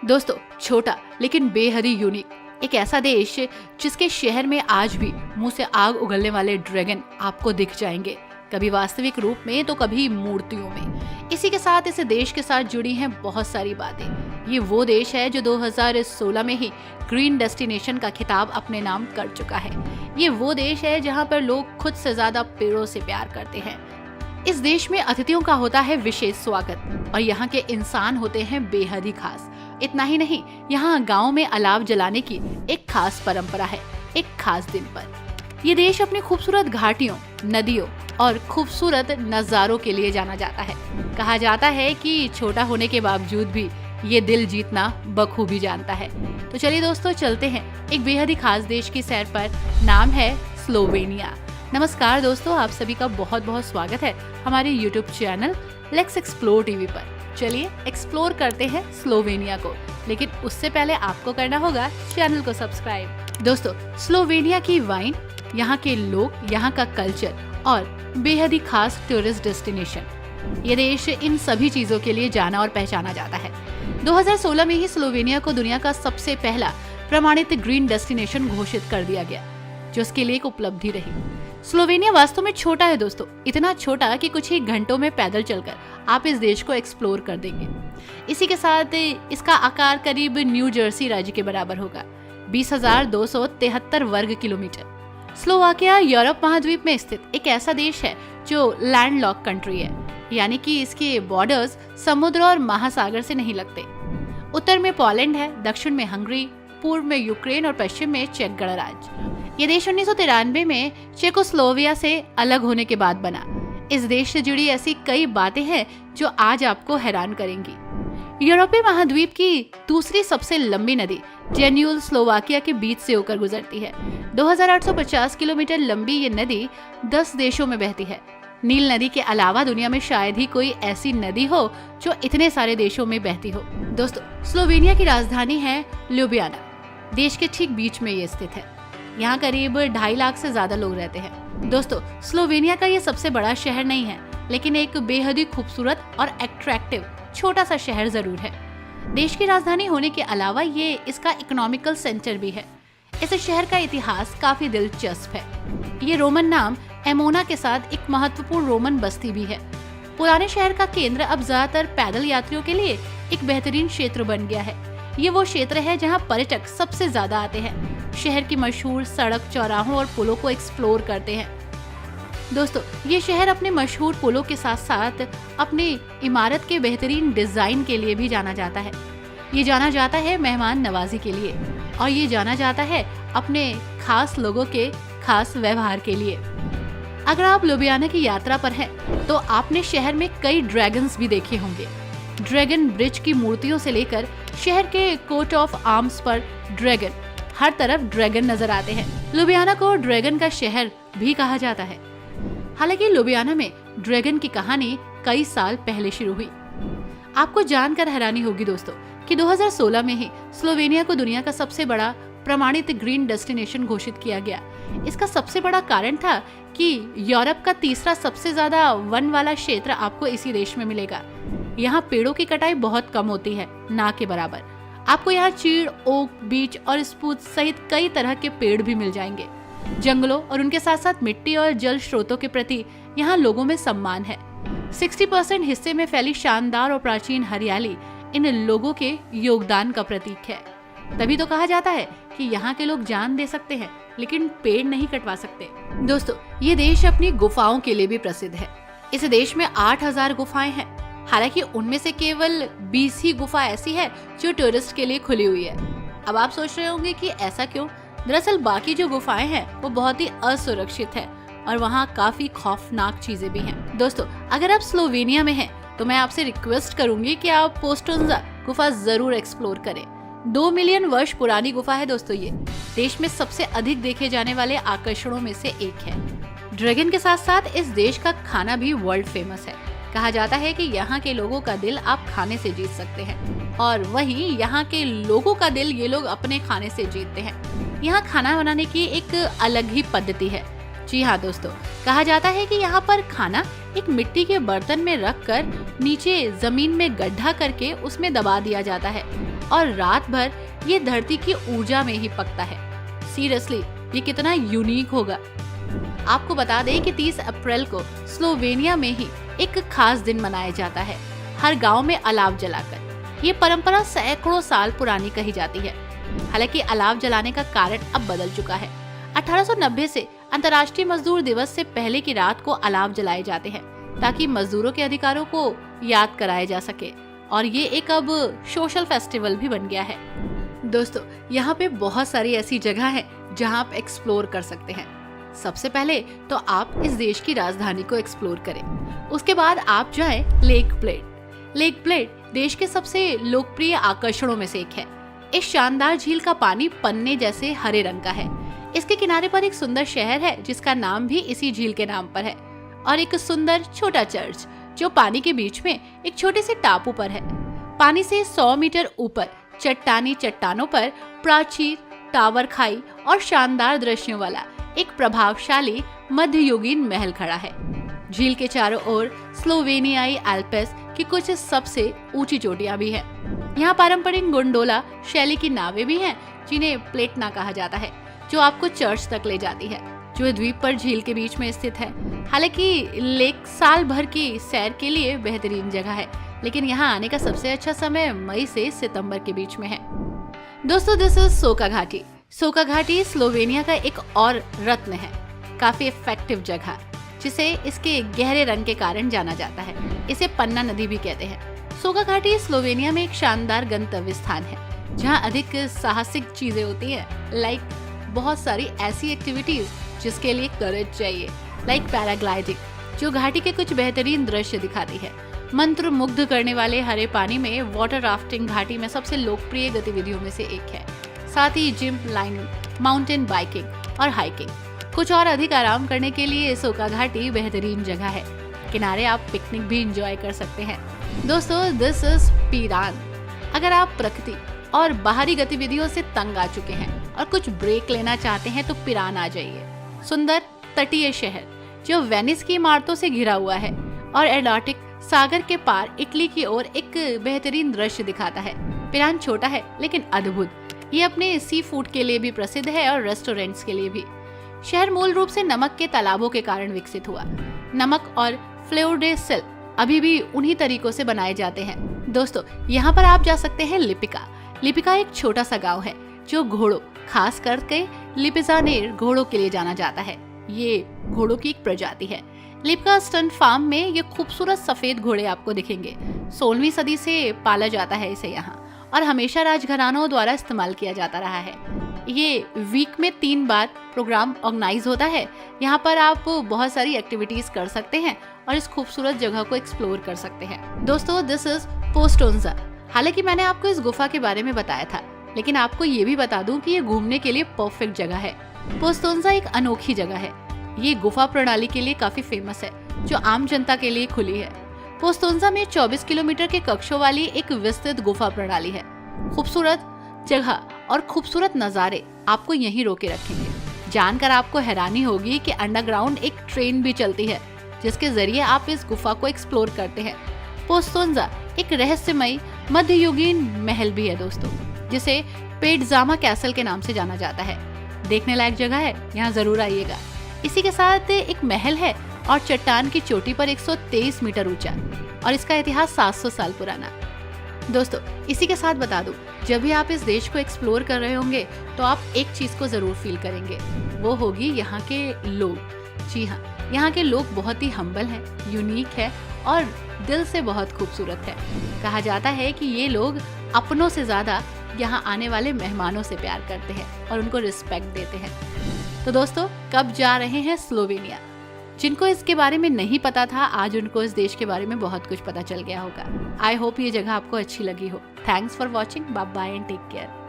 दोस्तों, छोटा लेकिन बेहद ही यूनिक, एक ऐसा देश जिसके शहर में आज भी मुंह से आग उगलने वाले ड्रैगन आपको दिख जाएंगे, कभी वास्तविक रूप में तो कभी मूर्तियों में। इसी के साथ इस देश के साथ जुड़ी हैं बहुत सारी बातें। ये वो देश है जो 2016 में ही ग्रीन डेस्टिनेशन का खिताब अपने नाम कर चुका है। ये वो देश है जहाँ पर लोग खुद से ज्यादा पेड़ों से प्यार करते हैं। इस देश में अतिथियों का होता है विशेष स्वागत और यहाँ के इंसान होते हैं बेहद ही खास। इतना ही नहीं, यहाँ गाँव में अलाव जलाने की एक खास परंपरा है, एक खास दिन पर। ये देश अपनी खूबसूरत घाटियों, नदियों और खूबसूरत नजारों के लिए जाना जाता है। कहा जाता है कि छोटा होने के बावजूद भी ये दिल जीतना बखूबी जानता है। तो चलिए दोस्तों, चलते हैं एक बेहद ही खास देश की सैर पर। नाम है स्लोवेनिया। नमस्कार दोस्तों, आप सभी का बहुत बहुत स्वागत है हमारे YouTube channel let's explore TV पर। चलिए एक्सप्लोर करते हैं स्लोवेनिया को, लेकिन उससे पहले आपको करना होगा चैनल को सब्सक्राइब। दोस्तों, स्लोवेनिया की वाइन, यहाँ के लोग, यहाँ का कल्चर और बेहद ही खास टूरिस्ट डेस्टिनेशन, ये देश इन सभी चीजों के लिए जाना और पहचाना जाता है। 2016 में ही स्लोवेनिया को दुनिया का सबसे पहला प्रमाणित ग्रीन डेस्टिनेशन घोषित कर दिया गया, जो उसके लिए एक उपलब्धि रही। स्लोवेनिया वास्तव में छोटा है दोस्तों, इतना छोटा कि कुछ ही घंटों में पैदल चलकर आप इस देश को एक्सप्लोर कर देंगे। इसी के साथ इसका आकार करीब न्यू जर्सी राज्य के बराबर होगा, 20,273 वर्ग किलोमीटर। स्लोवाकिया यूरोप महाद्वीप में स्थित एक ऐसा देश है जो लैंडलॉक कंट्री है, यानी कि इसके बॉर्डर्स समुद्र और महासागर से नहीं लगते। उत्तर में पोलैंड है, दक्षिण में हंगरी, पूर्व में यूक्रेन और पश्चिम में चेक गणराज्य। ये देश 1993 में चेकोस्लोवाकिया से अलग होने के बाद बना। इस देश से जुड़ी ऐसी कई बातें हैं जो आज आपको हैरान करेंगी। यूरोपीय महाद्वीप की दूसरी सबसे लंबी नदी डेन्यूब स्लोवाकिया के बीच से होकर गुजरती है। 2850 किलोमीटर लंबी ये नदी 10 देशों में बहती है। नील नदी के अलावा दुनिया में शायद ही कोई ऐसी नदी हो जो इतने सारे देशों में बहती हो। दोस्तों, स्लोवेनिया की राजधानी है ल्यूबियाना। देश के ठीक बीच में ये स्थित है। यहाँ करीब 2.5 लाख से ज्यादा लोग रहते हैं। दोस्तों, स्लोवेनिया का ये सबसे बड़ा शहर नहीं है, लेकिन एक बेहद ही खूबसूरत और अट्रैक्टिव छोटा सा शहर जरूर है। देश की राजधानी होने के अलावा ये इसका इकोनॉमिकल सेंटर भी है। इस शहर का इतिहास काफी दिलचस्प है। ये रोमन नाम एमोना के साथ एक महत्वपूर्ण रोमन बस्ती भी है। पुराने शहर का केंद्र अब ज्यादातर पैदल यात्रियों के लिए एक बेहतरीन क्षेत्र बन गया है। ये वो क्षेत्र है जहाँ पर्यटक सबसे ज्यादा आते हैं, शहर की मशहूर सड़क, चौराहों और पुलों को एक्सप्लोर करते हैं। दोस्तों, ये शहर अपने मशहूर पुलों के साथ साथ अपनी इमारत के बेहतरीन डिजाइन के लिए भी जाना जाता है। ये जाना जाता है मेहमान नवाजी के लिए, और ये जाना जाता है अपने खास लोगों के खास व्यवहार के लिए। अगर आप ल्यूबियाना की यात्रा पर हैं, तो आपने शहर में कई ड्रैगन्स भी देखे होंगे। ड्रैगन ब्रिज की मूर्तियों से लेकर शहर के कोट ऑफ आर्म्स पर ड्रैगन, हर तरफ ड्रैगन नजर आते हैं। ल्यूबियाना को ड्रैगन का शहर भी कहा जाता है। हालांकि ल्यूबियाना में ड्रैगन की कहानी कई साल पहले शुरू हुई। आपको जानकर हैरानी होगी दोस्तों कि 2016 में ही स्लोवेनिया को दुनिया का सबसे बड़ा प्रमाणित ग्रीन डेस्टिनेशन घोषित किया गया। इसका सबसे बड़ा कारण था कि यूरोप का तीसरा सबसे ज्यादा वन वाला क्षेत्र आपको इसी देश में मिलेगा। यहाँ पेड़ों की कटाई बहुत कम होती है, ना के बराबर। आपको यहाँ चीड़, ओक, बीच और स्प्रूस सहित कई तरह के पेड़ भी मिल जाएंगे। जंगलों और उनके साथ साथ मिट्टी और जल स्रोतों के प्रति यहाँ लोगों में सम्मान है। 60% हिस्से में फैली शानदार और प्राचीन हरियाली इन लोगों के योगदान का प्रतीक है। तभी तो कहा जाता है कि यहाँ के लोग जान दे सकते हैं, लेकिन पेड़ नहीं कटवा सकते। दोस्तों, ये देश अपनी गुफाओं के लिए भी प्रसिद्ध है। इस देश में 8000 गुफाएं हैं। हालांकि उनमें से केवल 20 ही गुफा ऐसी है जो टूरिस्ट के लिए खुली हुई है। अब आप सोच रहे होंगे कि ऐसा क्यों? दरअसल बाकी जो गुफाएं हैं वो बहुत ही असुरक्षित है और वहाँ काफी खौफनाक चीजें भी हैं। दोस्तों, अगर आप स्लोवेनिया में हैं, तो मैं आपसे रिक्वेस्ट करूंगी कि आप पोस्टुन्जा गुफा जरूर एक्सप्लोर करें। 2 मिलियन वर्ष पुरानी गुफा है दोस्तों। ये देश में सबसे अधिक देखे जाने वाले आकर्षणों में से एक है। ड्रैगन के साथ साथ इस देश का खाना भी वर्ल्ड फेमस है। कहा जाता है कि यहाँ के लोगों का दिल आप खाने से जीत सकते हैं, और वहीं यहाँ के लोगों का दिल ये लोग अपने खाने से जीतते हैं। यहाँ खाना बनाने की एक अलग ही पद्धति है। जी हाँ दोस्तों, कहा जाता है कि यहाँ पर खाना एक मिट्टी के बर्तन में रखकर नीचे जमीन में गड्ढा करके उसमें दबा दिया जाता है और रात भर ये धरती की ऊर्जा में ही पकता है। सीरियसली ये कितना यूनिक होगा। आपको बता दें कि 30 अप्रैल को स्लोवेनिया में ही एक खास दिन मनाया जाता है, हर गांव में अलाव जलाकर। ये परंपरा सैकड़ों साल पुरानी कही जाती है। हालांकि अलाव जलाने का कारण अब बदल चुका है। 1890 से अंतर्राष्ट्रीय मजदूर दिवस से पहले की रात को अलाव जलाए जाते हैं ताकि मजदूरों के अधिकारों को याद कराया जा सके और ये एक अब सोशल फेस्टिवल भी बन गया है। दोस्तों, यहाँ पे बहुत सारी ऐसी जगह है जहाँ आप एक्सप्लोर कर सकते हैं। सबसे पहले तो आप इस देश की राजधानी को एक्सप्लोर करें। उसके बाद आप जाएं लेक प्लेट। लेक प्लेट देश के सबसे लोकप्रिय आकर्षणों में से एक है। इस शानदार झील का पानी पन्ने जैसे हरे रंग का है। इसके किनारे पर एक सुंदर शहर है जिसका नाम भी इसी झील के नाम पर है और एक सुंदर छोटा चर्च जो पानी के बीच में एक छोटे से टापू पर है। पानी से 100 मीटर ऊपर चट्टानी चट्टानों पर प्राचीर, टावर खाई और शानदार दृश्यों वाला एक प्रभावशाली मध्ययुगीन महल खड़ा है। झील के चारों ओर स्लोवेनियाई एल्प्स की कुछ सबसे ऊंची चोटियां भी हैं। यहाँ पारंपरिक गोंडोला शैली की नावें भी हैं जिन्हें प्लेटना कहा जाता है, जो आपको चर्च तक ले जाती है जो द्वीप पर झील के बीच में स्थित है। हालांकि लेक साल भर की सैर के लिए बेहतरीन जगह है, लेकिन यहाँ आने का सबसे अच्छा समय मई से सितंबर के बीच में है। दोस्तों, दिस इज सोका घाटी। सोका घाटी स्लोवेनिया का एक और रत्न है, काफी इफेक्टिव जगह जिसे इसके गहरे रंग के कारण जाना जाता है। इसे पन्ना नदी भी कहते हैं। सोका घाटी स्लोवेनिया में एक शानदार गंतव्य स्थान है जहाँ अधिक साहसिक चीजें होती हैं, लाइक बहुत सारी ऐसी एक्टिविटीज जिसके लिए करेज चाहिए, लाइक पैराग्लाइडिंग जो घाटी के कुछ बेहतरीन दृश्य दिखाती है। मंत्र मुग्ध करने वाले हरे पानी में वाटर राफ्टिंग घाटी में सबसे लोकप्रिय गतिविधियों में से एक है। साथ ही जिम लाइनिंग, माउंटेन बाइकिंग और हाइकिंग। कुछ और अधिक आराम करने के लिए सोका घाटी बेहतरीन जगह है। किनारे आप पिकनिक भी एंजॉय कर सकते हैं। दोस्तों, दिस इज पिरान। अगर आप प्रकृति और बाहरी गतिविधियों से तंग आ चुके हैं और कुछ ब्रेक लेना चाहते हैं तो पिरान आ जाइए। सुंदर तटीय शहर जो वेनिस की इमारतों से घिरा हुआ है और एडरियाटिक सागर के पार इटली की ओर एक बेहतरीन दृश्य दिखाता है। पिरान छोटा है लेकिन अद्भुत। ये अपने सी फूड के लिए भी प्रसिद्ध है और रेस्टोरेंट्स के लिए भी। शहर मूल रूप से नमक के तालाबों के कारण विकसित हुआ। नमक और फ्लेवर डे सेल अभी भी उन्हीं तरीकों से बनाए जाते हैं। दोस्तों, यहाँ पर आप जा सकते हैं लिपिका। लिपिका एक छोटा सा गांव है जो घोड़ों, खास करके लिपिजानेर घोड़ों के लिए जाना जाता है। ये घोड़ों की एक प्रजाति है। लिपिका स्टंट फार्म में ये खूबसूरत सफेद घोड़े आपको दिखेंगे। 16वीं सदी से पाला जाता है इसे यहाँ और हमेशा राजघरानों द्वारा इस्तेमाल किया जाता रहा है। ये वीक में 3 बार प्रोग्राम ऑर्गेनाइज होता है। यहाँ पर आप बहुत सारी एक्टिविटीज कर सकते हैं और इस खूबसूरत जगह को एक्सप्लोर कर सकते हैं। दोस्तों, दिस इज पोस्टोन्जा। हालांकि मैंने आपको इस गुफा के बारे में बताया था, लेकिन आपको ये भी बता दूं कि ये घूमने के लिए परफेक्ट जगह है। पोस्टोन्जा एक अनोखी जगह है। ये गुफा प्रणाली के लिए काफी फेमस है जो आम जनता के लिए खुली है। पोस्टोन्जा में 24 किलोमीटर के कक्षों वाली एक विस्तृत गुफा प्रणाली है। खूबसूरत जगह और खूबसूरत नजारे आपको यहीं रोके रखेंगे। जानकर आपको हैरानी होगी कि अंडरग्राउंड एक ट्रेन भी चलती है जिसके जरिए आप इस गुफा को एक्सप्लोर करते हैं। पोस्टोन्जा एक रहस्यमयी मध्ययुगीन महल भी है दोस्तों, जिसे पेटजामा कैसल के नाम से जाना जाता है। देखने लायक जगह है, यहाँ जरूर आइएगा। इसी के साथ एक महल है और चट्टान की चोटी पर 123 मीटर ऊंचा और इसका इतिहास 700 साल पुराना। दोस्तों, इसी के साथ बता दूं, जब भी आप इस देश को एक्सप्लोर कर रहे होंगे तो आप एक चीज को जरूर फील करेंगे, वो होगी यहाँ के लोग। जी हाँ, यहाँ के लोग बहुत ही हम्बल हैं, यूनिक है और दिल से बहुत खूबसूरत है। कहा जाता है कि ये लोग अपनों से ज्यादा यहाँ आने वाले मेहमानों से प्यार करते हैं और उनको रिस्पेक्ट देते हैं। तो दोस्तों, कब जा रहे हैं स्लोवेनिया? जिनको इसके बारे में नहीं पता था, आज उनको इस देश के बारे में बहुत कुछ पता चल गया होगा। आई होप ये जगह आपको अच्छी लगी हो। Thanks for watching. Bye bye and take care.